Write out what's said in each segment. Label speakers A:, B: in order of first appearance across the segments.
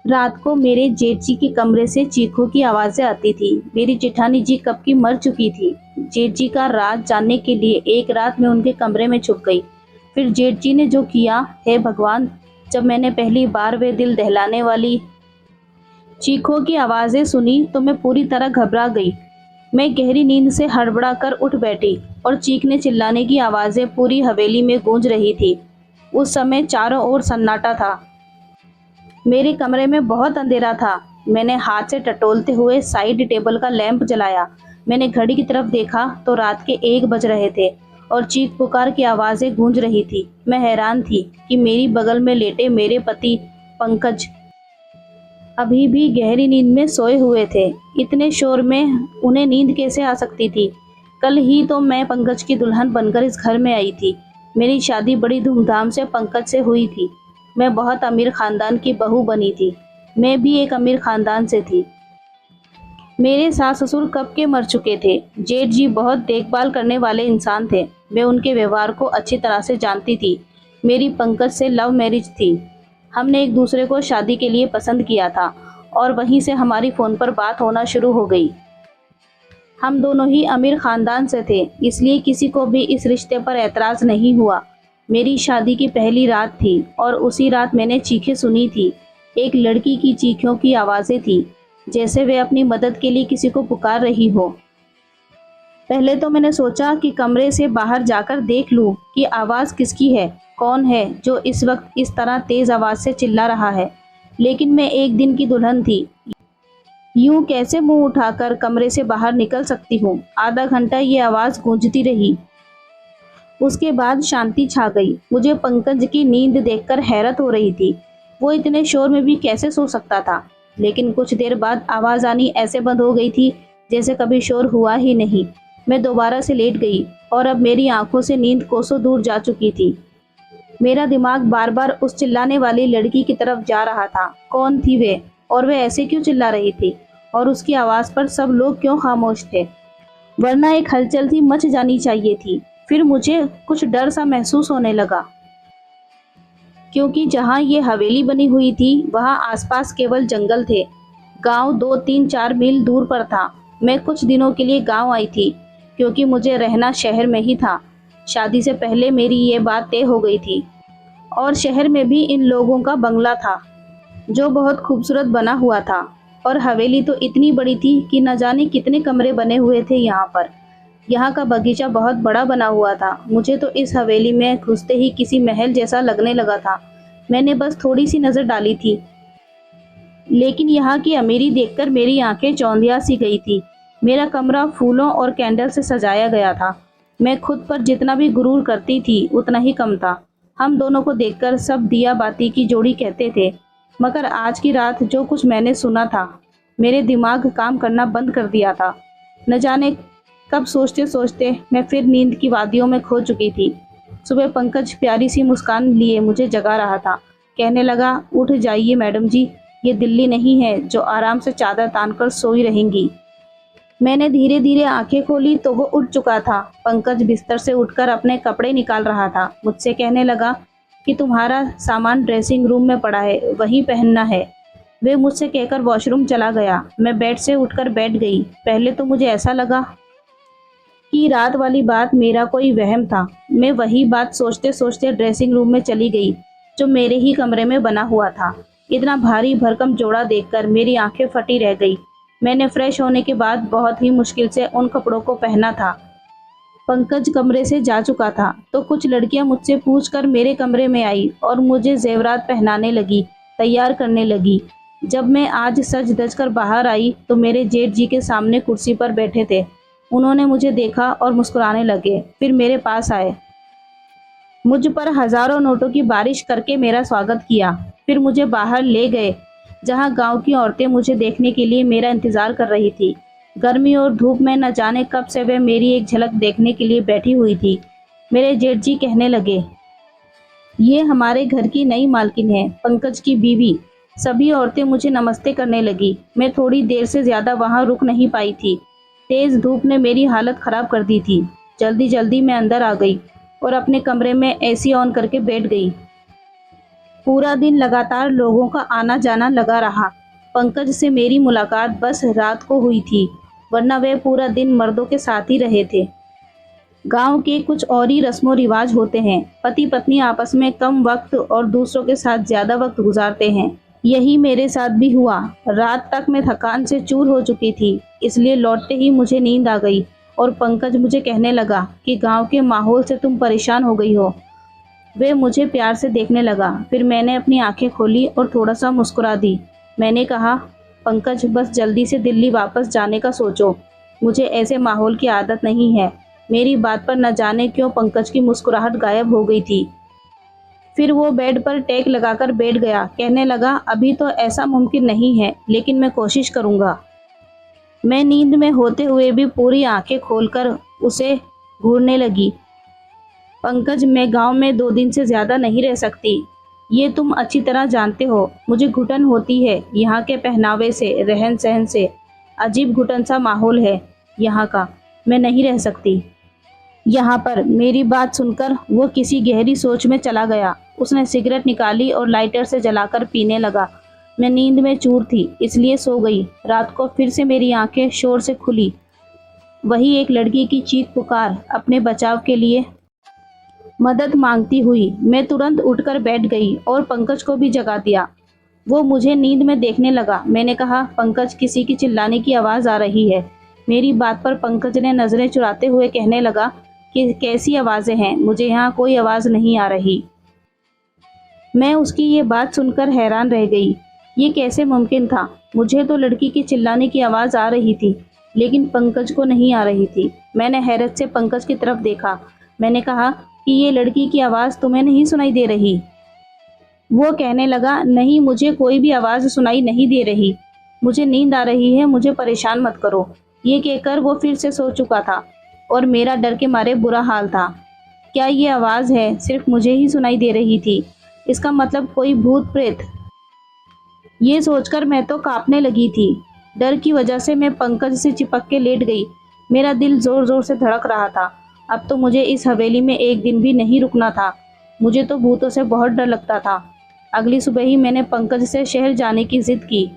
A: रात को मेरे जेठ जी के कमरे से चीखों की आवाजें आती थी। मेरी जेठानी जी कब की मर चुकी थी। जेठ जी का राज जानने के लिए एक रात में उनके कमरे में छुप गई। फिर जेठ जी ने जो किया, हे भगवान, जब मैंने पहली बार वे दिल दहलाने वाली चीखों की आवाजें सुनी तो मैं पूरी तरह घबरा गई। मैं गहरी नींद से हड़बड़ा कर उठ बैठी और चीखने चिल्लाने की आवाजें पूरी हवेली में गूंज रही थी। उस समय चारों ओर सन्नाटा था। मेरे कमरे में बहुत अंधेरा था। मैंने हाथ से टटोलते हुए साइड टेबल का लैंप जलाया। मैंने घड़ी की तरफ देखा तो रात के 1 बज रहे थे और चीख पुकार की आवाजें गूंज रही थी। मैं हैरान थी कि मेरी बगल में लेटे मेरे पति पंकज अभी भी गहरी नींद में सोए हुए थे। इतने शोर में उन्हें नींद कैसे आ सकती थी? कल ही तो मैं पंकज की दुल्हन बनकर इस घर में आई थी। मेरी शादी बड़ी धूमधाम से पंकज से हुई थी। मैं बहुत अमीर खानदान की बहू बनी थी। मैं भी एक अमीर खानदान से थी। मेरे सास ससुर कब के मर चुके थे। जेठ जी बहुत देखभाल करने वाले इंसान थे। मैं उनके व्यवहार को अच्छी तरह से जानती थी। मेरी पंकज से लव मैरिज थी। हमने एक दूसरे को शादी के लिए पसंद किया था और वहीं से हमारी फ़ोन पर बात होना शुरू हो गई। हम दोनों ही अमीर खानदान से थे, इसलिए किसी को भी इस रिश्ते पर ऐतराज़ नहीं हुआ। मेरी शादी की पहली रात थी और उसी रात मैंने चीखें सुनी थी। एक लड़की की चीखों की आवाज़ें थी, जैसे वे अपनी मदद के लिए किसी को पुकार रही हो। पहले तो मैंने सोचा कि कमरे से बाहर जाकर देख लूं कि आवाज़ किसकी है, कौन है जो इस वक्त इस तरह तेज़ आवाज़ से चिल्ला रहा है। लेकिन मैं एक दिन की दुल्हन थी। यूं कैसे मुंह उठाकर कमरे से बाहर निकल सकती हूँ। आधा घंटा ये आवाज़ गूंजती रही। उसके बाद शांति छा गई। मुझे पंकज की नींद देखकर हैरत हो रही थी। वो इतने शोर में भी कैसे सो सकता था। लेकिन कुछ देर बाद आवाज़ आनी ऐसे बंद हो गई थी जैसे कभी शोर हुआ ही नहीं। मैं दोबारा से लेट गई और अब मेरी आंखों से नींद कोसों दूर जा चुकी थी। मेरा दिमाग बार बार उस चिल्लाने वाली लड़की की तरफ जा रहा था। कौन थी वे और वे ऐसे क्यों चिल्ला रही थी और उसकी आवाज़ पर सब लोग क्यों खामोश थे? वरना एक हलचल थी मच जानी चाहिए थी। फिर मुझे कुछ डर सा महसूस होने लगा, क्योंकि जहाँ ये हवेली बनी हुई थी वहाँ आसपास केवल जंगल थे। गांव 2-3-4 मील दूर पर था। मैं कुछ दिनों के लिए गांव आई थी क्योंकि मुझे रहना शहर में ही था। शादी से पहले मेरी ये बात तय हो गई थी और शहर में भी इन लोगों का बंगला था जो बहुत खूबसूरत बना हुआ था। और हवेली तो इतनी बड़ी थी कि न जाने कितने कमरे बने हुए थे यहाँ पर। यहाँ का बगीचा बहुत बड़ा बना हुआ था। मुझे तो इस हवेली में घुसते ही किसी महल जैसा लगने लगा था। मैंने बस थोड़ी सी नज़र डाली थी, लेकिन यहाँ की अमीरी देखकर मेरी आंखें चौंधिया सी गई थी। मेरा कमरा फूलों और कैंडल से सजाया गया था। मैं खुद पर जितना भी गुरूर करती थी उतना ही कम था। हम दोनों को देखकर सब दिया बाती की जोड़ी कहते थे, मगर आज की रात जो कुछ मैंने सुना था, मेरे दिमाग काम करना बंद कर दिया था। न जाने कब सोचते सोचते मैं फिर नींद की वादियों में खो चुकी थी। सुबह पंकज प्यारी सी मुस्कान लिए मुझे जगा रहा था। कहने लगा, उठ जाइए मैडम जी, ये दिल्ली नहीं है जो आराम से चादर तानकर सोई रहेंगी। मैंने धीरे धीरे आंखें खोली तो वो उठ चुका था। पंकज बिस्तर से उठकर अपने कपड़े निकाल रहा था। मुझसे कहने लगा कि तुम्हारा सामान ड्रेसिंग रूम में पड़ा है, वहीं पहनना है। वे मुझसे कहकर वॉशरूम चला गया। मैं बेड से उठकर बैठ गई। पहले तो मुझे ऐसा लगा कि रात वाली बात मेरा कोई वहम था। मैं वही बात सोचते सोचते ड्रेसिंग रूम में चली गई जो मेरे ही कमरे में बना हुआ था। इतना भारी भरकम जोड़ा देखकर मेरी आंखें फटी रह गई। मैंने फ्रेश होने के बाद बहुत ही मुश्किल से उन कपड़ों को पहना था। पंकज कमरे से जा चुका था तो कुछ लड़कियां मुझसे पूछकर मेरे कमरे में आई और मुझे जेवरात पहनाने लगी, तैयार करने लगी। जब मैं आज सज धज कर बाहर आई तो मेरे जेठ जी के सामने कुर्सी पर बैठे थे। उन्होंने मुझे देखा और मुस्कुराने लगे, फिर मेरे पास आए। मुझ पर हजारों नोटों की बारिश करके मेरा स्वागत किया। फिर मुझे बाहर ले गए जहां गांव की औरतें मुझे देखने के लिए मेरा इंतजार कर रही थी। गर्मी और धूप में न जाने कब से वे मेरी एक झलक देखने के लिए बैठी हुई थी। मेरे जेठ जी कहने लगे, ये हमारे घर की नई मालकिन है, पंकज की बीवी। सभी औरतें मुझे नमस्ते करने लगी। मैं थोड़ी देर से ज्यादा वहां रुक नहीं पाई थी। तेज धूप ने मेरी हालत खराब कर दी थी। जल्दी जल्दी मैं अंदर आ गई और अपने कमरे में एसी ऑन करके बैठ गई। पूरा दिन लगातार लोगों का आना जाना लगा रहा। पंकज से मेरी मुलाकात बस रात को हुई थी, वरना वे पूरा दिन मर्दों के साथ ही रहे थे। गांव के कुछ और ही रस्मों रिवाज होते हैं। पति पत्नी आपस में कम वक्त और दूसरों के साथ ज्यादा वक्त गुजारते हैं। यही मेरे साथ भी हुआ। रात तक मैं थकान से चूर हो चुकी थी, इसलिए लौटते ही मुझे नींद आ गई और पंकज मुझे कहने लगा कि गांव के माहौल से तुम परेशान हो गई हो। वे मुझे प्यार से देखने लगा। फिर मैंने अपनी आंखें खोली और थोड़ा सा मुस्कुरा दी। मैंने कहा, पंकज बस जल्दी से दिल्ली वापस जाने का सोचो। मुझे ऐसे माहौल की आदत नहीं है। मेरी बात पर न जाने क्यों पंकज की मुस्कुराहट गायब हो गई थी। फिर वो बेड पर टेक लगाकर बैठ गया। कहने लगा, अभी तो ऐसा मुमकिन नहीं है, लेकिन मैं कोशिश करूँगा। मैं नींद में होते हुए भी पूरी आंखें खोलकर उसे घूरने लगी। पंकज, मैं गांव में 2 दिन से ज़्यादा नहीं रह सकती। ये तुम अच्छी तरह जानते हो। मुझे घुटन होती है यहाँ के पहनावे से, रहन सहन से। अजीब घुटन सा माहौल है यहाँ का। मैं नहीं रह सकती यहाँ पर। मेरी बात सुनकर वो किसी गहरी सोच में चला गया। उसने सिगरेट निकाली और लाइटर से जलाकर पीने लगा। मैं नींद में चूर थी, इसलिए सो गई। रात को फिर से मेरी आंखें शोर से खुली। वही एक लड़की की चीख पुकार, अपने बचाव के लिए मदद मांगती हुई। मैं तुरंत उठकर बैठ गई और पंकज को भी जगा दिया। वो मुझे नींद में देखने लगा। मैंने कहा, पंकज, किसी की चिल्लाने की आवाज़ आ रही है। मेरी बात पर पंकज ने नज़रें चुराते हुए कहने लगा कि कैसी आवाज़ें हैं, मुझे यहाँ कोई आवाज़ नहीं आ रही। मैं उसकी ये बात सुनकर हैरान रह गई। ये कैसे मुमकिन था? मुझे तो लड़की की चिल्लाने की आवाज़ आ रही थी, लेकिन पंकज को नहीं आ रही थी। मैंने हैरत से पंकज की तरफ देखा। मैंने कहा कि ये लड़की की आवाज़ तुम्हें नहीं सुनाई दे रही? वो कहने लगा, नहीं, मुझे कोई भी आवाज़ सुनाई नहीं दे रही। मुझे नींद आ रही है, मुझे परेशान मत करो। ये कहकर वो फिर से सो चुका था और मेरा डर के मारे बुरा हाल था। क्या ये आवाज़ है सिर्फ मुझे ही सुनाई दे रही थी? इसका मतलब कोई भूत प्रेत? ये सोचकर मैं तो कांपने लगी थी। डर की वजह से मैं पंकज से चिपक के लेट गई। मेरा दिल जोर जोर से धड़क रहा था। अब तो मुझे इस हवेली में एक दिन भी नहीं रुकना था। मुझे तो भूतों से बहुत डर लगता था। अगली सुबह ही मैंने पंकज से शहर जाने की जिद की।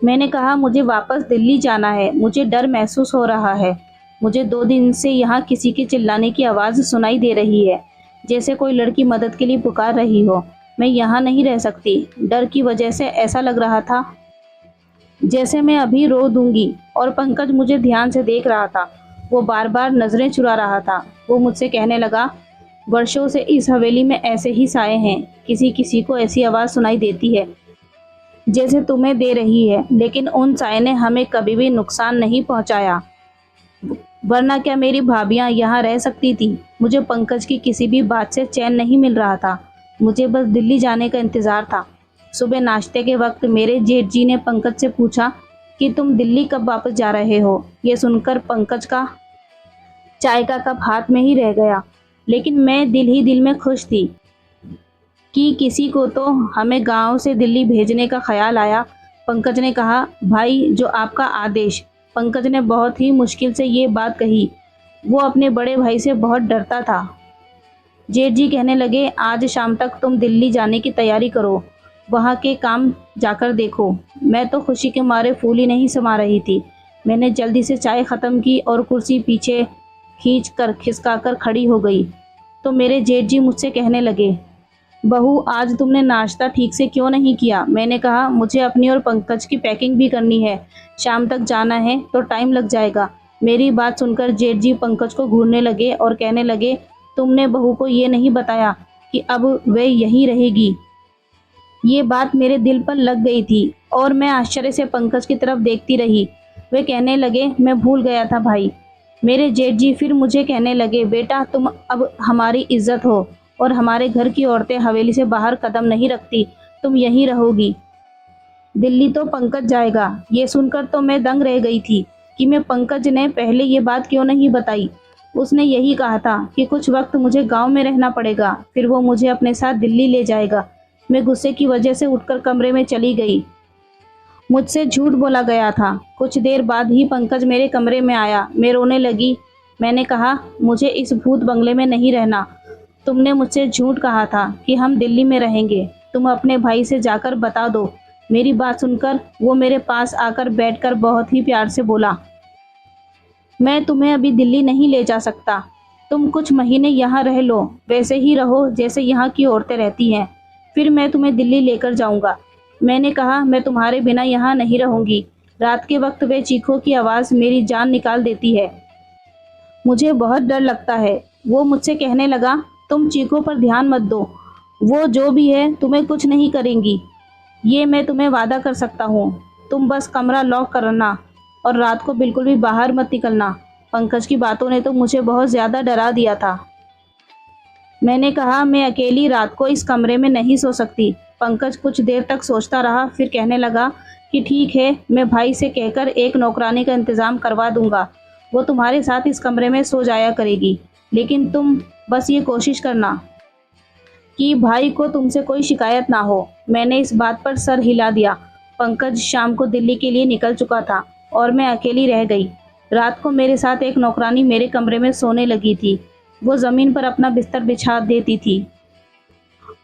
A: मैंने कहा, मुझे वापस दिल्ली जाना है। मुझे डर महसूस हो रहा है। मुझे 2 दिन से यहाँ किसी के चिल्लाने की आवाज़ सुनाई दे रही है, जैसे कोई लड़की मदद के लिए पुकार रही हो। मैं यहाँ नहीं रह सकती। डर की वजह से ऐसा लग रहा था जैसे मैं अभी रो दूंगी। और पंकज मुझे ध्यान से देख रहा था। वो बार बार नज़रें चुरा रहा था। वो मुझसे कहने लगा, वर्षों से इस हवेली में ऐसे ही साए हैं। किसी किसी को ऐसी आवाज़ सुनाई देती है जैसे तुम्हें दे रही है, लेकिन उन साए ने हमें कभी भी नुकसान नहीं पहुंचाया। वरना क्या मेरी भाभियां यहाँ रह सकती थी? मुझे पंकज की किसी भी बात से चैन नहीं मिल रहा था। मुझे बस दिल्ली जाने का इंतज़ार था। सुबह नाश्ते के वक्त मेरे जेठ जी ने पंकज से पूछा कि तुम दिल्ली कब वापस जा रहे हो? ये सुनकर पंकज का चाय का कप हाथ में ही रह गया। लेकिन मैं दिल ही दिल में खुश थी कि किसी को तो हमें गांव से दिल्ली भेजने का ख्याल आया। पंकज ने कहा, भाई, जो आपका आदेश। पंकज ने बहुत ही मुश्किल से ये बात कही। वो अपने बड़े भाई से बहुत डरता था। जेठ जी कहने लगे, आज शाम तक तुम दिल्ली जाने की तैयारी करो, वहाँ के काम जाकर देखो। मैं तो खुशी के मारे फूली नहीं समा रही थी। मैंने जल्दी से चाय ख़त्म की और कुर्सी पीछे खिसकाकर खड़ी हो गई तो मेरे जेठ जी मुझसे कहने लगे, बहू, आज तुमने नाश्ता ठीक से क्यों नहीं किया? मैंने कहा, मुझे अपनी और पंकज की पैकिंग भी करनी है। शाम तक जाना है तो टाइम लग जाएगा। मेरी बात सुनकर जेठ जी पंकज को घूरने लगे और कहने लगे, तुमने बहू को ये नहीं बताया कि अब वे यहीं रहेगी। ये बात मेरे दिल पर लग गई थी और मैं आश्चर्य से पंकज की तरफ देखती रही। वे कहने लगे, मैं भूल गया था भाई। मेरे जेठ जी फिर मुझे कहने लगे, बेटा, तुम अब हमारी इज्जत हो और हमारे घर की औरतें हवेली से बाहर कदम नहीं रखती। तुम यहीं रहोगी। दिल्ली तो पंकज जाएगा। ये सुनकर तो मैं दंग रह गई थी कि मैं पंकज ने पहले ये बात क्यों नहीं बताई। उसने यही कहा था कि कुछ वक्त मुझे गांव में रहना पड़ेगा, फिर वो मुझे अपने साथ दिल्ली ले जाएगा। मैं गुस्से की वजह से उठकर कमरे में चली गई। मुझसे झूठ बोला गया था। कुछ देर बाद ही पंकज मेरे कमरे में आया। मैं रोने लगी। मैंने कहा, मुझे इस भूत बंगले में नहीं रहना। तुमने मुझसे झूठ कहा था कि हम दिल्ली में रहेंगे। तुम अपने भाई से जाकर बता दो। मेरी बात सुनकर वो मेरे पास आकर बैठकर बहुत ही प्यार से बोला, मैं तुम्हें अभी दिल्ली नहीं ले जा सकता। तुम कुछ महीने यहाँ रह लो, वैसे ही रहो जैसे यहाँ की औरतें रहती हैं। फिर मैं तुम्हें दिल्ली लेकर जाऊँगा। मैंने कहा, मैं तुम्हारे बिना यहाँ नहीं रहूँगी। रात के वक्त वह चीखों की आवाज़ मेरी जान निकाल देती है। मुझे बहुत डर लगता है। वो मुझसे कहने लगा, तुम चीखों पर ध्यान मत दो। वो जो भी है तुम्हें कुछ नहीं करेंगी, ये मैं तुम्हें वादा कर सकता हूँ। तुम बस कमरा लॉक करना और रात को बिल्कुल भी बाहर मत निकलना। पंकज की बातों ने तो मुझे बहुत ज़्यादा डरा दिया था। मैंने कहा, मैं अकेली रात को इस कमरे में नहीं सो सकती। पंकज कुछ देर तक सोचता रहा, फिर कहने लगा कि ठीक है, मैं भाई से कहकर एक नौकरानी का इंतज़ाम करवा दूंगा। वो तुम्हारे साथ इस कमरे में सो जाया करेगी। लेकिन तुम बस ये कोशिश करना कि भाई को तुमसे कोई शिकायत ना हो। मैंने इस बात पर सर हिला दिया। पंकज शाम को दिल्ली के लिए निकल चुका था और मैं अकेली रह गई। रात को मेरे साथ एक नौकरानी मेरे कमरे में सोने लगी थी। वो ज़मीन पर अपना बिस्तर बिछा देती थी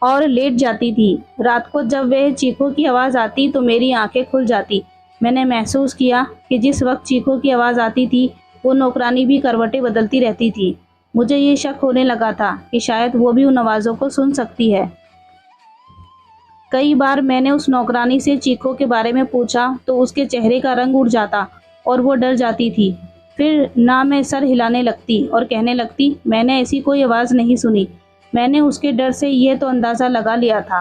A: और लेट जाती थी। रात को जब वह चीखों की आवाज़ आती तो मेरी आंखें खुल जाती। मैंने महसूस किया कि जिस वक्त चीखों की आवाज़ आती थी वो नौकरानी भी करवटें बदलती रहती थी। मुझे ये शक होने लगा था कि शायद वो भी उन आवाज़ों को सुन सकती है। कई बार मैंने उस नौकरानी से चीखों के बारे में पूछा तो उसके चेहरे का रंग उड़ जाता और वो डर जाती थी। फिर ना मैं सर हिलाने लगती और कहने लगती, मैंने ऐसी कोई आवाज़ नहीं सुनी। मैंने उसके डर से यह तो अंदाज़ा लगा लिया था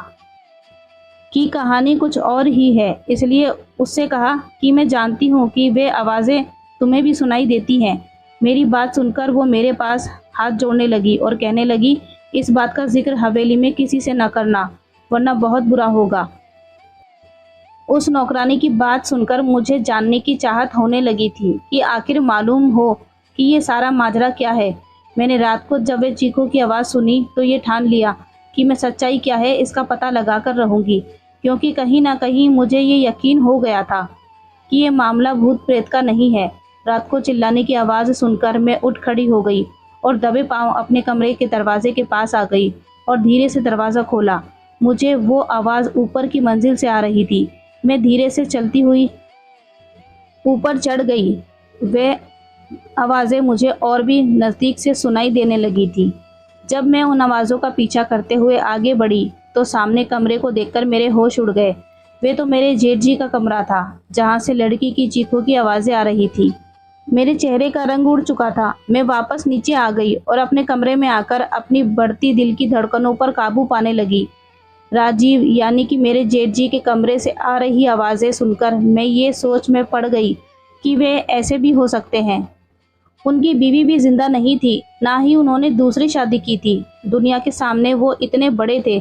A: कि कहानी कुछ और ही है, इसलिए उससे कहा कि मैं जानती हूँ कि वे आवाज़ें तुम्हें भी सुनाई देती हैं। मेरी बात सुनकर वो मेरे पास हाथ जोड़ने लगी और कहने लगी, इस बात का जिक्र हवेली में किसी से न करना, वरना बहुत बुरा होगा। उस नौकरानी की बात सुनकर मुझे जानने की चाहत होने लगी थी कि आखिर मालूम हो कि ये सारा माजरा क्या है। मैंने रात को जब वे चीखों की आवाज़ सुनी तो ये ठान लिया कि मैं सच्चाई क्या है इसका पता लगा कर रहूँगी, क्योंकि कहीं ना कहीं मुझे ये यकीन हो गया था कि ये मामला भूत प्रेत का नहीं है। रात को चिल्लाने की आवाज़ सुनकर मैं उठ खड़ी हो गई और दबे पांव अपने कमरे के दरवाजे के पास आ गई और धीरे से दरवाज़ा खोला। मुझे वो आवाज़ ऊपर की मंजिल से आ रही थी। मैं धीरे से चलती हुई ऊपर चढ़ गई। वे आवाज़ें मुझे और भी नज़दीक से सुनाई देने लगी थी। जब मैं उन आवाज़ों का पीछा करते हुए आगे बढ़ी तो सामने कमरे को देखकर मेरे होश उड़ गए। वे तो मेरे जेठ जी का कमरा था, जहाँ से लड़की की चीखों की आवाज़ें आ रही थी। मेरे चेहरे का रंग उड़ चुका था। मैं वापस नीचे आ गई और अपने कमरे में आकर अपनी बढ़ती दिल की धड़कनों पर काबू पाने लगी। राजीव यानी कि मेरे जेठ जी के कमरे से आ रही आवाज़ें सुनकर मैं ये सोच में पड़ गई कि वे ऐसे भी हो सकते हैं। उनकी बीवी भी जिंदा नहीं थी, ना ही उन्होंने दूसरी शादी की थी। दुनिया के सामने वो इतने बड़े थे,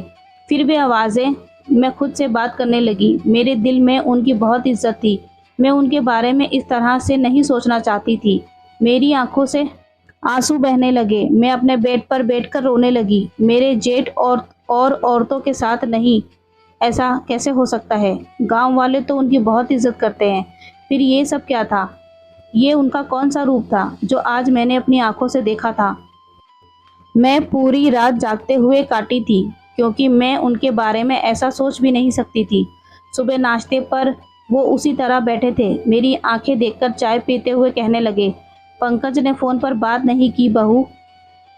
A: फिर वे आवाज़ें। मैं खुद से बात करने लगी। मेरे दिल में उनकी बहुत इज्जत थी। मैं उनके बारे में इस तरह से नहीं सोचना चाहती थी। मेरी आंखों से आंसू बहने लगे। मैं अपने बेड पर बैठकर रोने लगी। मेरे जेठ और औरतों के साथ नहीं, ऐसा कैसे हो सकता है? गांव वाले तो उनकी बहुत इज्जत करते हैं। फिर ये सब क्या था? ये उनका कौन सा रूप था जो आज मैंने अपनी आंखों से देखा था? मैं पूरी रात जागते हुए काटी थी, क्योंकि मैं उनके बारे में ऐसा सोच भी नहीं सकती थी। सुबह नाश्ते पर वो उसी तरह बैठे थे। मेरी आंखें देखकर चाय पीते हुए कहने लगे, पंकज ने फ़ोन पर बात नहीं की बहू,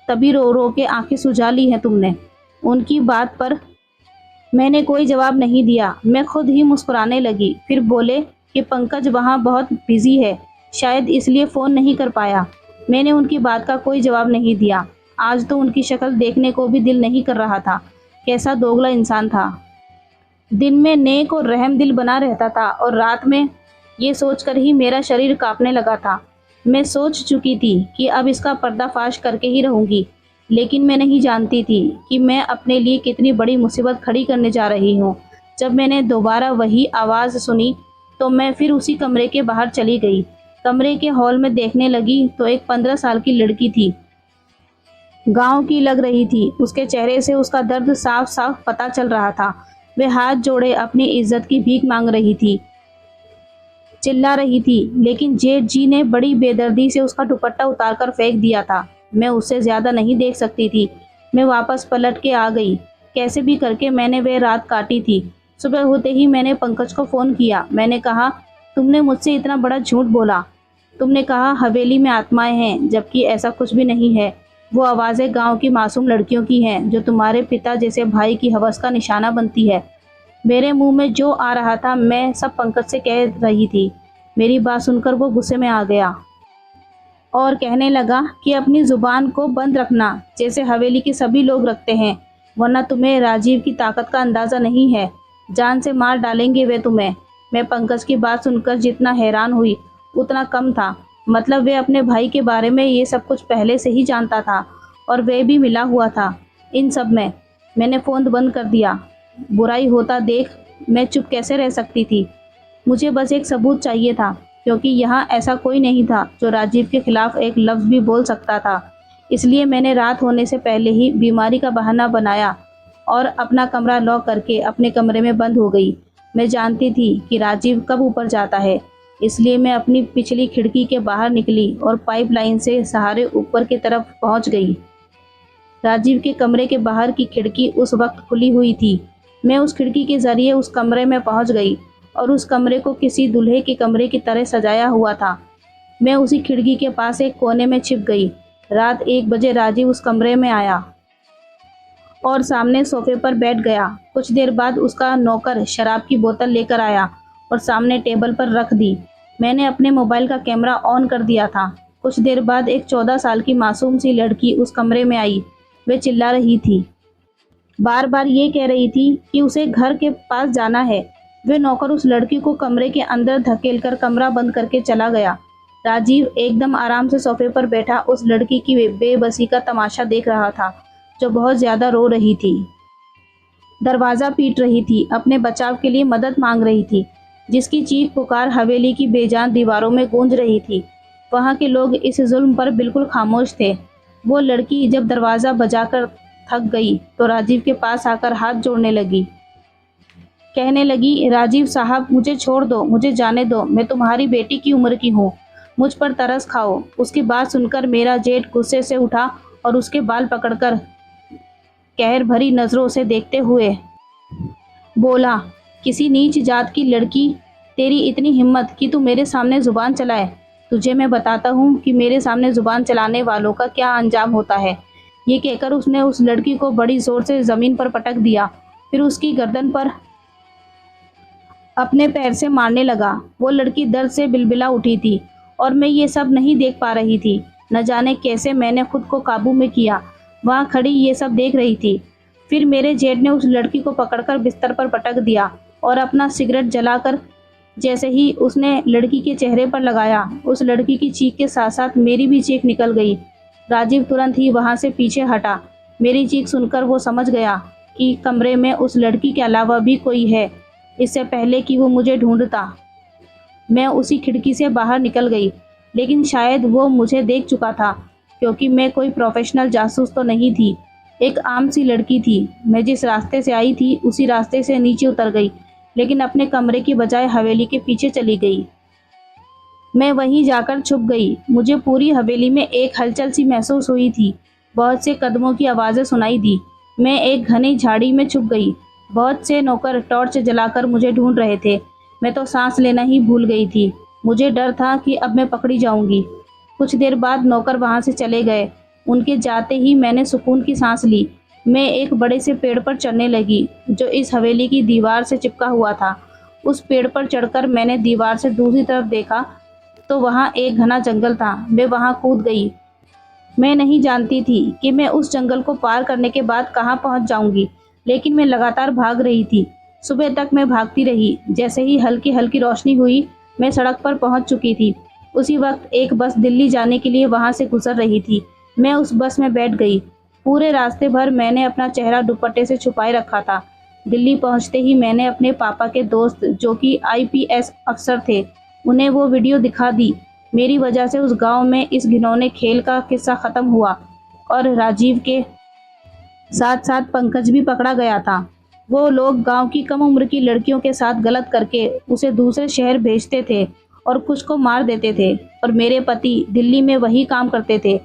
A: तभी रो रो के आंखें सुझा ली हैं तुमने। उनकी बात पर मैंने कोई जवाब नहीं दिया। मैं खुद ही मुस्कुराने लगी। फिर बोले कि पंकज वहाँ बहुत बिजी है, शायद इसलिए फ़ोन नहीं कर पाया। मैंने उनकी बात का कोई जवाब नहीं दिया। आज तो उनकी शक्ल देखने को भी दिल नहीं कर रहा था। कैसा दोगला इंसान था। दिन में नेक और रहम दिल बना रहता था और रात में ये सोचकर ही मेरा शरीर कांपने लगा था। मैं सोच चुकी थी कि अब इसका पर्दाफाश करके ही रहूँगी, लेकिन मैं नहीं जानती थी कि मैं अपने लिए कितनी बड़ी मुसीबत खड़ी करने जा रही हूँ। जब मैंने दोबारा वही आवाज़ सुनी तो मैं फिर उसी कमरे के बाहर चली गई। कमरे के हॉल में देखने लगी तो एक 15 साल की लड़की थी। गांव की लग रही थी। उसके चेहरे से उसका दर्द साफ साफ पता चल रहा था। वे हाथ जोड़े अपनी इज्जत की भीख मांग रही थी, चिल्ला रही थी, लेकिन जेठ जी ने बड़ी बेदर्दी से उसका दुपट्टा उतारकर फेंक दिया था। मैं उससे ज़्यादा नहीं देख सकती थी। मैं वापस पलट के आ गई। कैसे भी करके मैंने वह रात काटी थी। सुबह होते ही मैंने पंकज को फ़ोन किया। मैंने कहा, तुमने मुझसे इतना बड़ा झूठ बोला। तुमने कहा हवेली में आत्माएं हैं, जबकि ऐसा कुछ भी नहीं है। वो आवाज़ें गांव की मासूम लड़कियों की हैं, जो तुम्हारे पिता जैसे भाई की हवस का निशाना बनती है। मेरे मुंह में जो आ रहा था मैं सब पंकज से कह रही थी। मेरी बात सुनकर वो गुस्से में आ गया और कहने लगा कि अपनी ज़ुबान को बंद रखना, जैसे हवेली के सभी लोग रखते हैं, वरना तुम्हें राजीव की ताकत का अंदाज़ा नहीं है। जान से मार डालेंगे वे तुम्हें। मैं पंकज की बात सुनकर जितना हैरान हुई उतना कम था। मतलब वे अपने भाई के बारे में ये सब कुछ पहले से ही जानता था और वे भी मिला हुआ था इन सब में। मैंने फ़ोन बंद कर दिया। बुराई होता देख मैं चुप कैसे रह सकती थी। मुझे बस एक सबूत चाहिए था, क्योंकि यहाँ ऐसा कोई नहीं था जो राजीव के खिलाफ एक लफ्ज़ भी बोल सकता था। इसलिए मैंने रात होने से पहले ही बीमारी का बहाना बनाया और अपना कमरा लॉक करके अपने कमरे में बंद हो गई। मैं जानती थी कि राजीव कब ऊपर जाता है, इसलिए मैं अपनी पिछली खिड़की के बाहर निकली और पाइपलाइन से सहारे ऊपर की तरफ पहुंच गई। राजीव के कमरे के बाहर की खिड़की उस वक्त खुली हुई थी। मैं उस खिड़की के ज़रिए उस कमरे में पहुंच गई और उस कमरे को किसी दूल्हे के कमरे की तरह सजाया हुआ था। मैं उसी खिड़की के पास एक कोने में छिप गई। रात 1 बजे राजीव उस कमरे में आया और सामने सोफे पर बैठ गया। कुछ देर बाद उसका नौकर शराब की बोतल लेकर आया और सामने टेबल पर रख दी। मैंने अपने मोबाइल का कैमरा ऑन कर दिया था। कुछ देर बाद एक 14 साल की मासूम सी लड़की उस कमरे में आई। वे चिल्ला रही थी, बार बार ये कह रही थी कि उसे घर के पास जाना है। वे नौकर उस लड़की को कमरे के अंदर धकेलकर कमरा बंद करके चला गया। राजीव एकदम आराम से सोफे पर बैठा उस लड़की की बेबसी का तमाशा देख रहा था, जो बहुत ज़्यादा रो रही थी, दरवाज़ा पीट रही थी, अपने बचाव के लिए मदद मांग रही थी, जिसकी चीख पुकार हवेली की बेजान दीवारों में गूंज रही थी। वहाँ के लोग इस जुल्म पर बिल्कुल खामोश थे। वो लड़की जब दरवाज़ा बजाकर थक गई तो राजीव के पास आकर हाथ जोड़ने लगी। कहने लगी, राजीव साहब मुझे छोड़ दो, मुझे जाने दो, मैं तुम्हारी बेटी की उम्र की हूँ, मुझ पर तरस खाओ। उसकी बात सुनकर मेरा जेठ गुस्से से उठा और उसके बाल पकड़कर कहर भरी नज़रों से देखते हुए बोला, किसी नीच जात की लड़की, तेरी इतनी हिम्मत कि तू मेरे सामने ज़ुबान चलाए। तुझे मैं बताता हूँ कि मेरे सामने ज़ुबान चलाने वालों का क्या अंजाम होता है। ये कहकर उसने उस लड़की को बड़ी ज़ोर से ज़मीन पर पटक दिया, फिर उसकी गर्दन पर अपने पैर से मारने लगा। वो लड़की दर्द से बिलबिला उठी थी और मैं ये सब नहीं देख पा रही थी। न जाने कैसे मैंने खुद को काबू में किया, वहाँ खड़ी ये सब देख रही थी। फिर मेरे जेठ ने उस लड़की को पकड़कर बिस्तर पर पटक दिया और अपना सिगरेट जलाकर जैसे ही उसने लड़की के चेहरे पर लगाया, उस लड़की की चीख के साथ साथ मेरी भी चीख निकल गई। राजीव तुरंत ही वहाँ से पीछे हटा। मेरी चीख सुनकर वो समझ गया कि कमरे में उस लड़की के अलावा भी कोई है, इससे पहले कि वो मुझे ढूंढता। मैं उसी खिड़की से बाहर निकल गई, लेकिन शायद वो मुझे देख चुका था, क्योंकि मैं कोई प्रोफेशनल जासूस तो नहीं थी, एक आम सी लड़की थी। मैं जिस रास्ते से आई थी उसी रास्ते से नीचे उतर गई, लेकिन अपने कमरे की बजाय हवेली के पीछे चली गई। मैं वहीं जाकर छुप गई। मुझे पूरी हवेली में एक हलचल सी महसूस हुई थी। बहुत से कदमों की आवाज़ें सुनाई दी। मैं एक घनी झाड़ी में छुप गई। बहुत से नौकर टॉर्च जलाकर मुझे ढूंढ रहे थे। मैं तो सांस लेना ही भूल गई थी। मुझे डर था कि अब मैं पकड़ी जाऊंगी। कुछ देर बाद नौकर वहां से चले गए। उनके जाते ही मैंने सुकून की सांस ली। मैं एक बड़े से पेड़ पर चढ़ने लगी, जो इस हवेली की दीवार से चिपका हुआ था। उस पेड़ पर चढ़कर मैंने दीवार से दूसरी तरफ देखा तो वहाँ एक घना जंगल था। मैं वहाँ कूद गई। मैं नहीं जानती थी कि मैं उस जंगल को पार करने के बाद कहाँ पहुँच जाऊंगी, लेकिन मैं लगातार भाग रही थी। सुबह तक मैं भागती रही। जैसे ही हल्की हल्की रोशनी हुई, मैं सड़क पर पहुँच चुकी थी। उसी वक्त एक बस दिल्ली जाने के लिए वहाँ से गुजर रही थी। मैं उस बस में बैठ गई। पूरे रास्ते भर मैंने अपना चेहरा दुपट्टे से छुपाए रखा था। दिल्ली पहुँचते ही मैंने अपने पापा के दोस्त, जो कि IPS अफसर थे, उन्हें वो वीडियो दिखा दी। मेरी वजह से उस गांव में इस घिनौने खेल का किस्सा ख़त्म हुआ और राजीव के साथ साथ पंकज भी पकड़ा गया था। वो लोग गांव की कम उम्र की लड़कियों के साथ गलत करके उसे दूसरे शहर भेजते थे और कुछ को मार देते थे, और मेरे पति दिल्ली में वही काम करते थे।